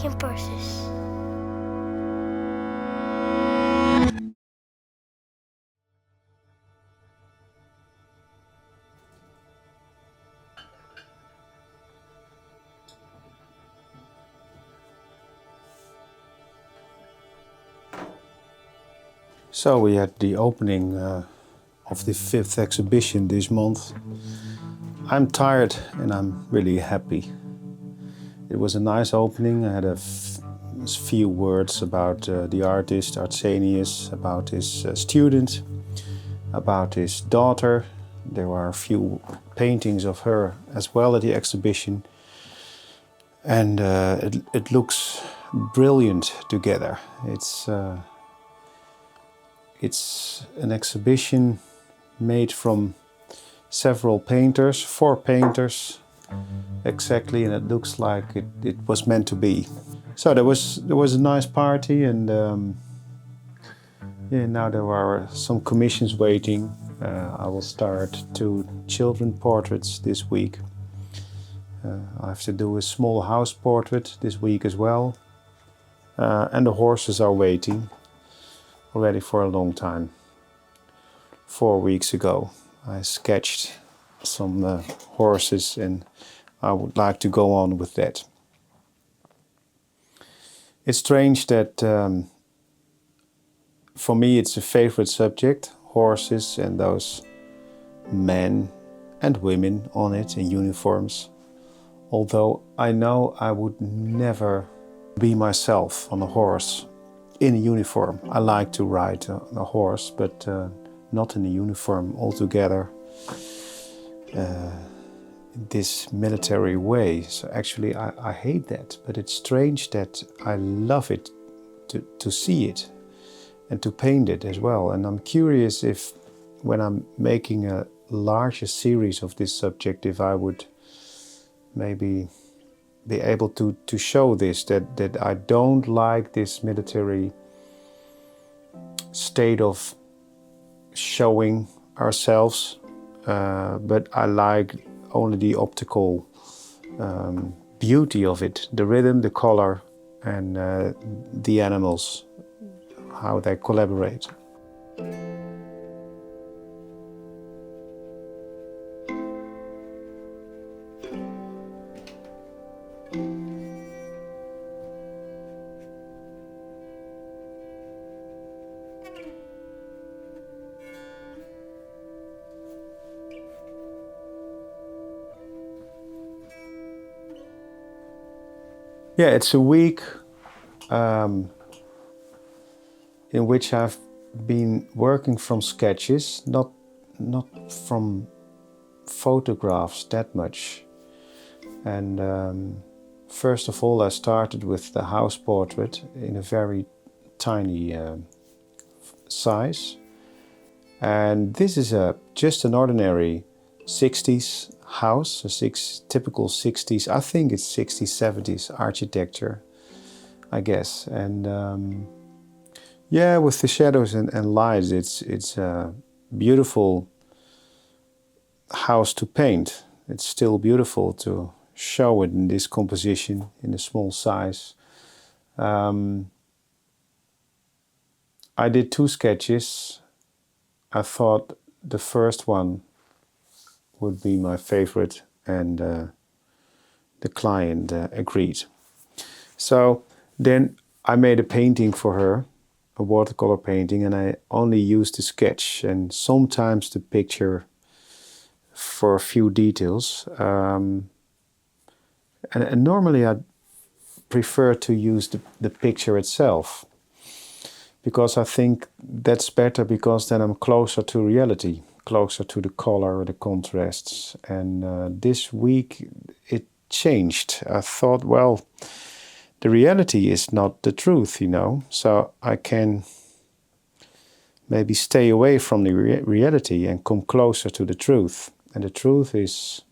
making purses. So we had the opening of the 5th exhibition this month. I'm tired and I'm really happy. It was a nice opening. I had a few words about the artist Arsenius, about his student, about his daughter. There were a few paintings of her as well at the exhibition. And it looks brilliant together. It's an exhibition made from several painters, 4 painters exactly, and it looks like it was meant to be. So there was a nice party, and now there are some commissions waiting. I will start 2 children portraits this week. I have to do a small house portrait this week as well. And the horses are waiting already for a long time. 4 weeks ago I sketched some horses, and I would like to go on with that. It's strange that for me it's a favorite subject, horses and those men and women on it in uniforms. Although I know I would never be myself on a horse in a uniform. I like to ride a horse, but not in a uniform altogether. This military way. So actually I hate that, but it's strange that I love it to see it and to paint it as well. And I'm curious if when I'm making a larger series of this subject, if I would maybe be able to show this, that I don't like this military state of showing ourselves, but I like only the optical beauty of it, the rhythm, the color, and the animals, how they collaborate. Yeah, it's a week in which I've been working from sketches, not from photographs that much. And first of all, I started with the house portrait in a very tiny size. And this is just an ordinary 60s house, typical 60s, I think it's 60s, 70s architecture, I guess. And yeah, with the shadows and lights, it's a beautiful house to paint. It's still beautiful to show it in this composition, in a small size. I did 2 sketches. I thought the first one would be my favorite, and the client agreed. So then I made a painting for her, a watercolor painting, and I only used the sketch and sometimes the picture for a few details. And normally I prefer to use the picture itself, because I think that's better, because then I'm closer to reality, closer to the color, the contrasts. And this week it changed. I thought, well, the reality is not the truth, so I can maybe stay away from the reality and come closer to the truth. And the truth is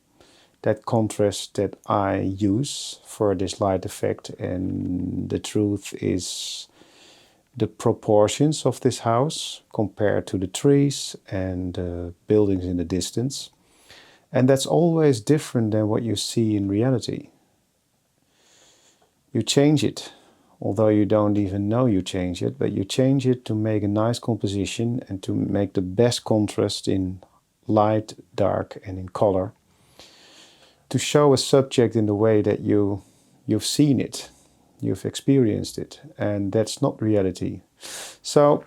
that contrast that I use for this light effect, and the truth is the proportions of this house compared to the trees and buildings in the distance. And that's always different than what you see in reality. you change it, although you don't even know you change it, but you change it to make a nice composition and to make the best contrast in light, dark, and in color, to show a subject in the way that you've seen it, you've experienced it, and that's not reality. So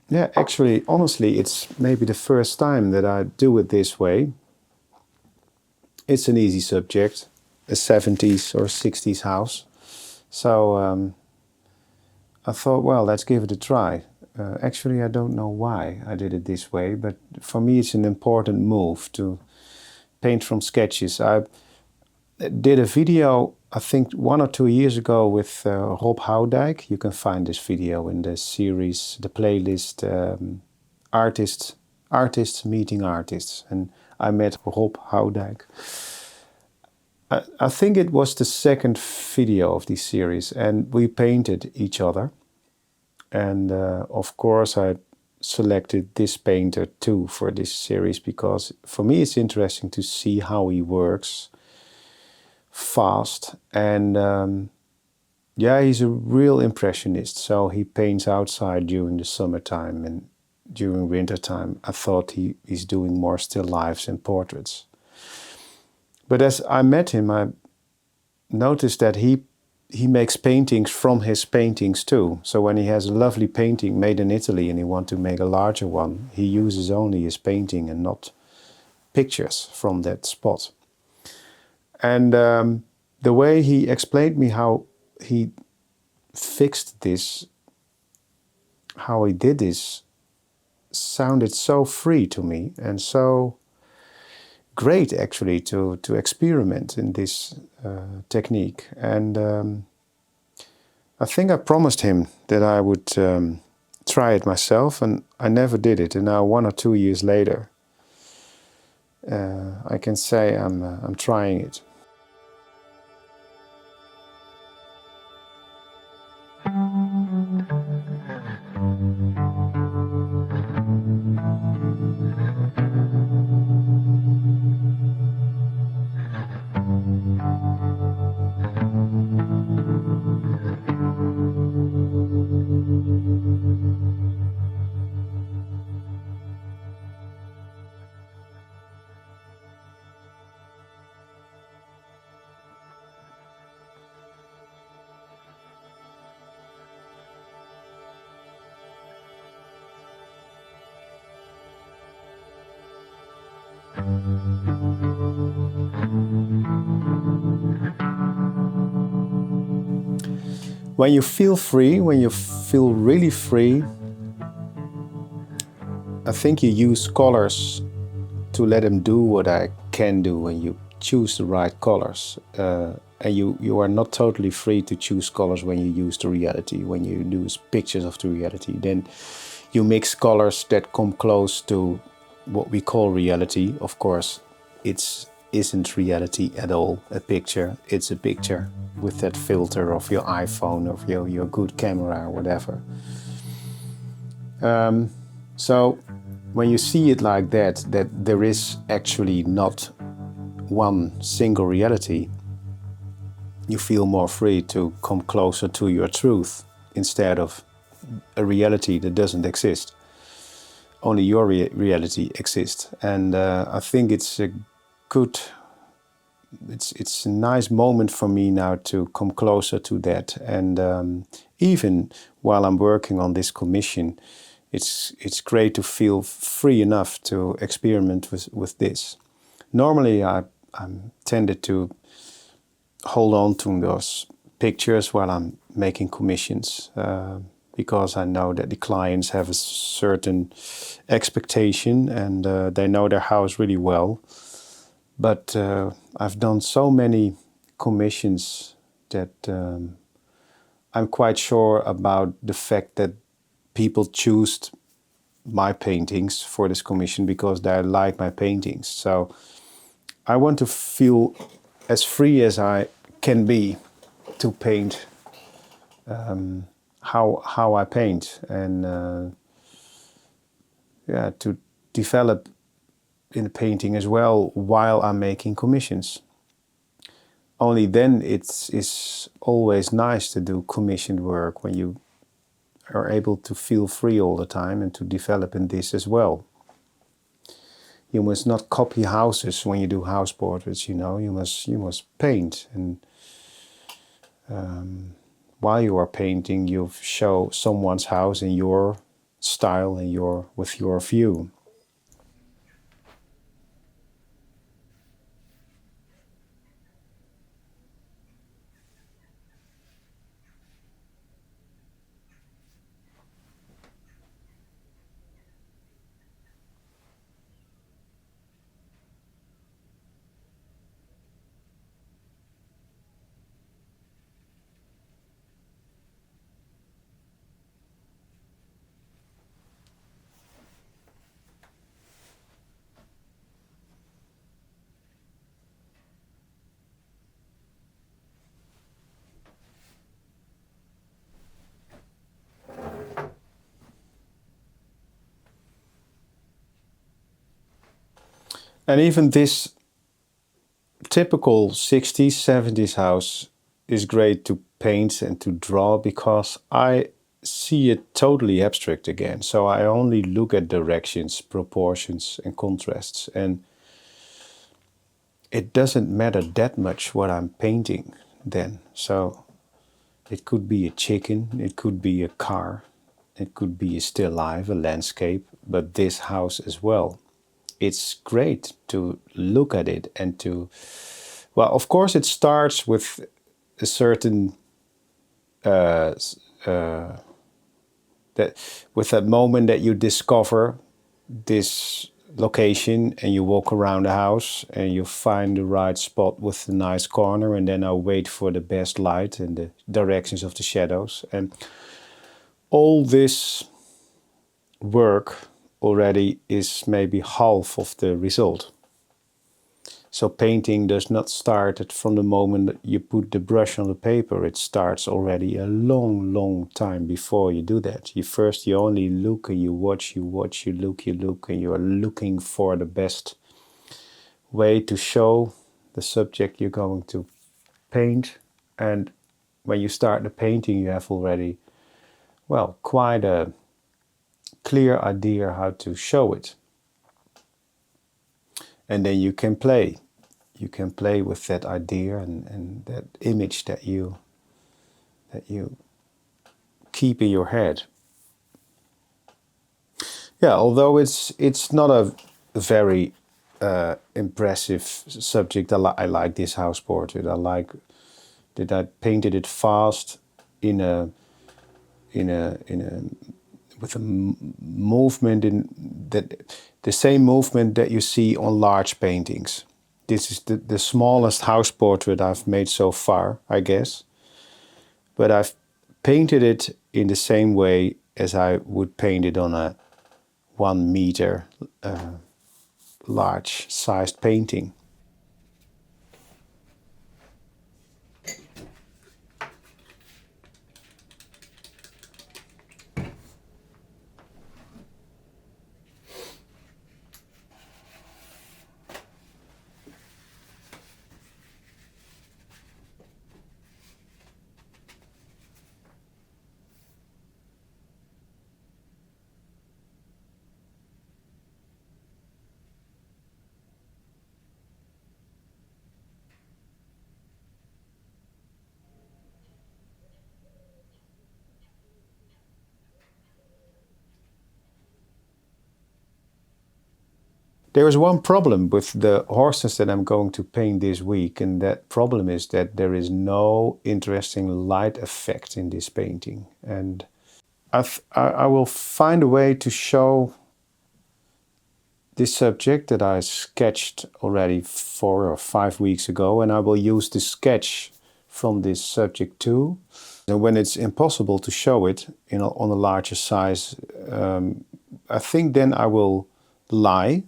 yeah, actually, honestly, it's maybe the first time that I do it this way. It's an easy subject, a 70s or 60s house. So I thought, well, let's give it a try. Actually, I don't know why I did it this way, but for me it's an important move to paint from sketches. I did a video, I think 1 or 2 years ago with Rob Houdijk. You can find this video in the series, the playlist Artists Meeting Artists. And I met Rob Houdijk. I think it was the second video of this series, and we painted each other. And of course I selected this painter too for this series, because for me it's interesting to see how he works fast. And yeah, he's a real impressionist, so he paints outside during the summertime, and during wintertime I thought he's doing more still lifes and portraits. But as I met him, I noticed that he makes paintings from his paintings too. So when he has a lovely painting made in Italy and he wants to make a larger one, he uses only his painting and not pictures from that spot. And the way he explained me how he fixed this, how he did this, sounded so free to me and so great actually to experiment in this technique. And I think I promised him that I would try it myself, and I never did it. And now 1 or 2 years later, I can say I'm trying it. When you feel free, when you feel really free, I think you use colors to let them do what I can do when you choose the right colors. And you are not totally free to choose colors when you use the reality, when you use pictures of the reality. Then you mix colors that come close to what we call reality. Of course, it isn't reality at all. A picture, it's a picture with that filter of your iPhone, of your good camera or whatever. So when you see it like that there is actually not one single reality, you feel more free to come closer to your truth instead of a reality that doesn't exist. Only your reality exists. And I think it's a good, it's a nice moment for me now to come closer to that. And even while I'm working on this commission, it's great to feel free enough to experiment with this. Normally I'm tended to hold on to those pictures while I'm making commissions, because I know that the clients have a certain expectation and they know their house really well. But I've done so many commissions that I'm quite sure about the fact that people choose my paintings for this commission because they like my paintings. So I want to feel as free as I can be to paint how I paint, and to develop in the painting as well while I'm making commissions. only then it's always nice to do commissioned work when you are able to feel free all the time and to develop in this as well. You must not copy houses when you do house portraits, you know. You must paint, and while you are painting, you show someone's house in your style and with your view. And even this typical 60s, 70s house is great to paint and to draw because I see it totally abstract again. So I only look at directions, proportions, and contrasts. And it doesn't matter that much what I'm painting then. So it could be a chicken, it could be a car, it could be a still life, a landscape, but this house as well. It's great to look at it and to, well, of course, it starts with a certain that with that moment that you discover this location and you walk around the house and you find the right spot with the nice corner, and then I wait for the best light and the directions of the shadows, and all this work already is maybe half of the result. So painting does not start from the moment that you put the brush on the paper. It starts already a long, long time before you do that. You only look and you watch, you look, and you are looking for the best way to show the subject you're going to paint. And when you start the painting, you have already, well, quite a clear idea how to show it. And then you can play. You can play with that idea and that image that you keep in your head. Yeah, although it's not a very impressive subject. I like this house portrait. I like that I painted it fast in a with a movement in that the same movement that you see on large paintings. This is the smallest house portrait I've made so far, I guess. But I've painted it in the same way as I would paint it on a 1 meter large sized painting. There is one problem with the horses that I'm going to paint this week, and that problem is that there is no interesting light effect in this painting. And I will find a way to show this subject that I sketched already 4 or 5 weeks ago, and I will use the sketch from this subject too. And when it's impossible to show it on a larger size, I think then I will lie.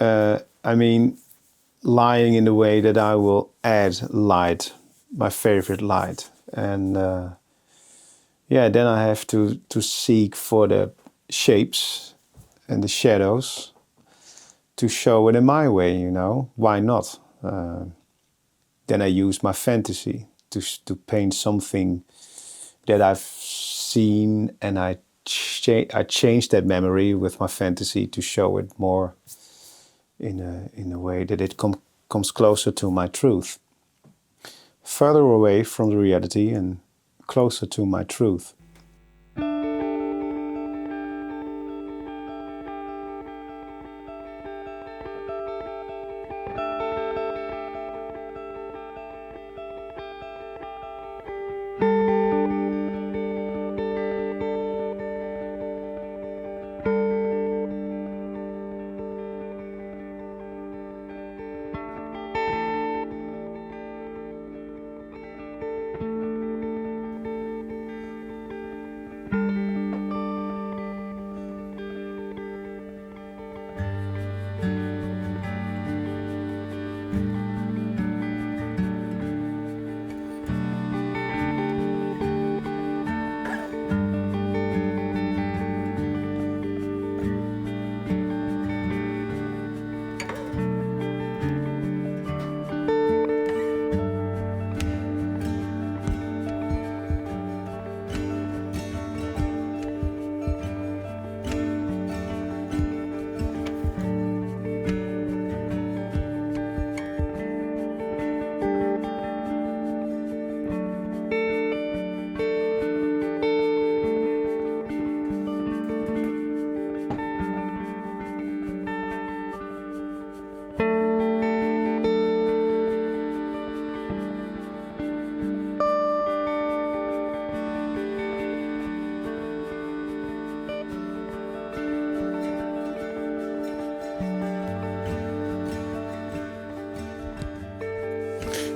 I mean, lying in the way that I will add light, my favorite light. And yeah, then I have to seek for the shapes and the shadows to show it in my way, you know. Why not? then I use my fantasy to paint something that I've seen, and I change that memory with my fantasy to show it more in a way that it comes closer to my truth, further away from the reality and closer to my truth.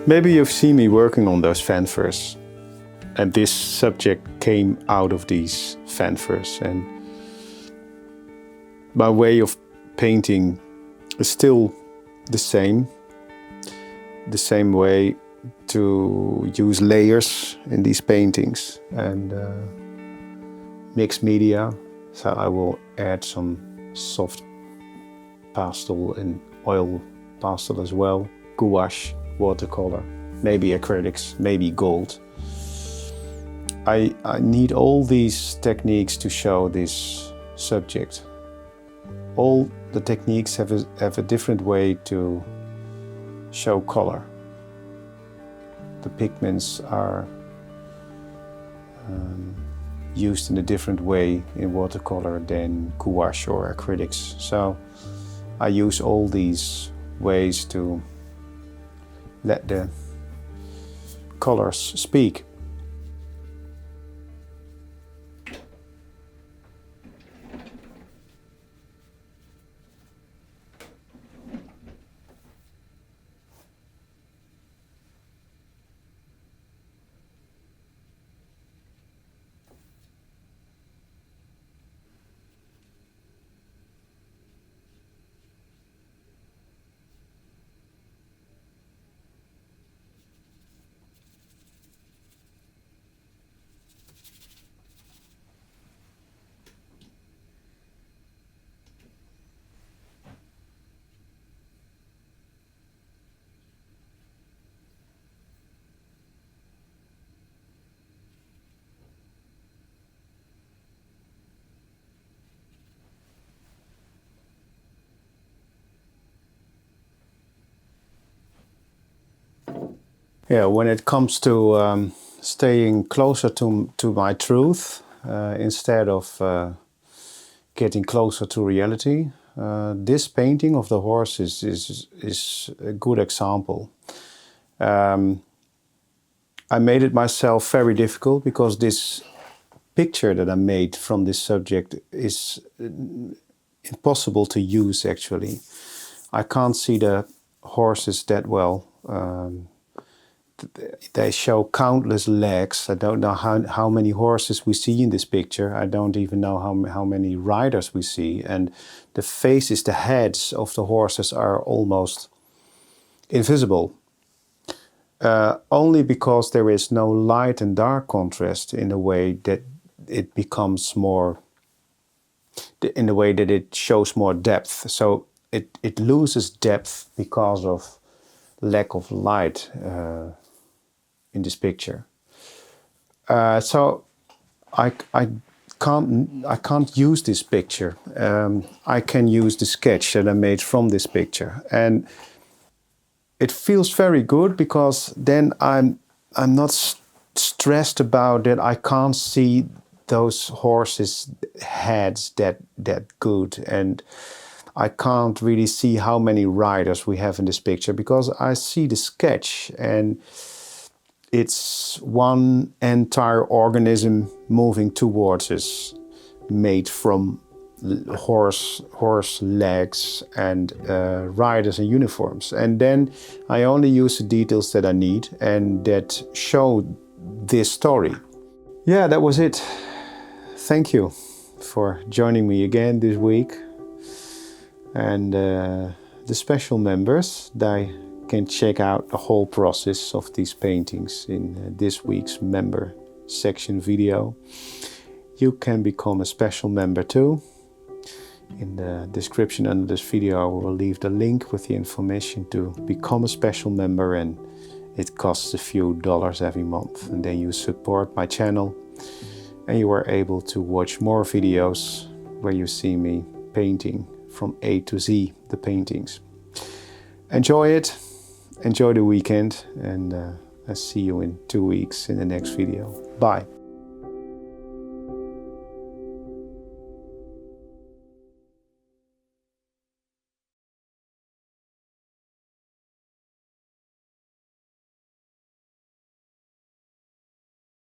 Maybe you've seen me working on those fanfares, and this subject came out of these fanfares, and my way of painting is still the same way to use layers in these paintings and mixed media. So I will add some soft pastel and oil pastel as well, gouache, watercolor, maybe acrylics, maybe gold. I need all these techniques to show this subject. All the techniques have a different way to show color. The pigments are used in a different way in watercolor than gouache or acrylics. So I use all these ways to let the colors speak. Yeah, when it comes to staying closer to my truth instead of getting closer to reality, this painting of the horse is a good example. I made it myself very difficult because this picture that I made from this subject is impossible to use actually. I can't see the horses that well. They show countless legs. I don't know how many horses we see in this picture. I don't even know how many riders we see. And the faces, the heads of the horses are almost invisible. Only because there is no light and dark contrast in a way that it becomes more, in a way that it shows more depth. So it loses depth because of lack of light in this picture. So I can't use this picture. I can use the sketch that I made from this picture, and it feels very good because then I'm not stressed about that. I can't see those horses' heads that good, and I can't really see how many riders we have in this picture because I see the sketch and it's one entire organism moving towards us, made from horse legs and riders in uniforms. And then I only use the details that I need and that show this story. Yeah, that was it. Thank you for joining me again this week. And the special members, they can check out the whole process of these paintings in this week's member section video. You can become a special member too. In the description under this video I will leave the link with the information to become a special member, and it costs a few dollars every month, and then you support my channel and you are able to watch more videos where you see me painting from A to Z the paintings. Enjoy it, enjoy the weekend, and I'll see you in 2 weeks in the next video. Bye.